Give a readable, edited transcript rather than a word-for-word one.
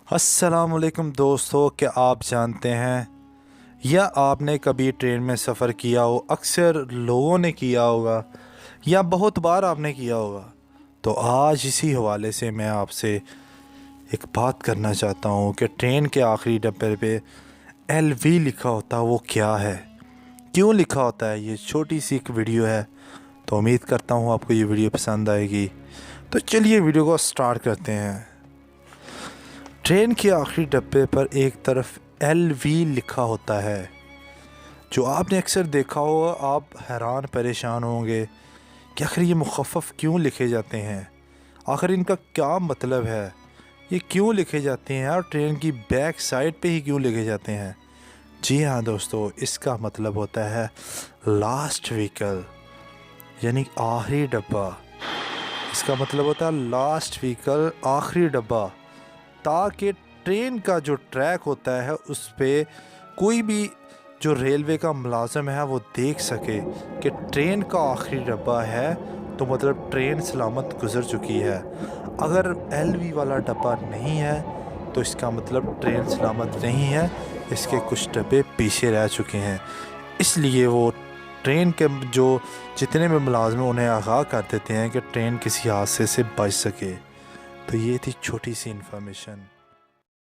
अस्सलाम वालेकुम दोस्तों, क्या आप जानते हैं या आपने कभी ट्रेन में सफ़र किया हो? अक्सर लोगों ने किया होगा या बहुत बार आपने किया होगा। तो आज इसी हवाले से मैं आपसे एक बात करना चाहता हूँ कि ट्रेन के आखिरी डब्बे पे LV लिखा होता है, वो क्या है, क्यों लिखा होता है। ये छोटी सी एक वीडियो है, तो उम्मीद करता हूँ आपको ये वीडियो पसंद आएगी। तो चलिए वीडियो को स्टार्ट करते हैं। ट्रेन के आखिरी डब्बे पर एक तरफ LV लिखा होता है, जो आपने अक्सर देखा होगा। आप हैरान परेशान होंगे कि आखिर ये मुखफ़्फ़ क्यों लिखे जाते हैं, आखिर इनका क्या मतलब है, ये क्यों लिखे जाते हैं और ट्रेन की बैक साइड पे ही क्यों लिखे जाते हैं। जी हाँ दोस्तों, इसका मतलब होता है लास्ट व्हीकल, यानी आखिरी डब्बा। इसका मतलब होता है लास्ट व्हीकल, आखिरी डब्बा, ताकि ट्रेन का जो ट्रैक होता है उस पे कोई भी जो रेलवे का मुलाजिम है वो देख सके कि ट्रेन का आखिरी डब्बा है, तो मतलब ट्रेन सलामत गुज़र चुकी है। अगर LV वाला डब्बा नहीं है तो इसका मतलब ट्रेन सलामत नहीं है, इसके कुछ डब्बे पीछे रह चुके हैं। इसलिए वो ट्रेन के जो जितने भी मुलाजिम हैं उन्हें आगाह कर देते हैं कि ट्रेन किसी हादसे से बच सके। तो ये थी छोटी सी इन्फॉर्मेशन।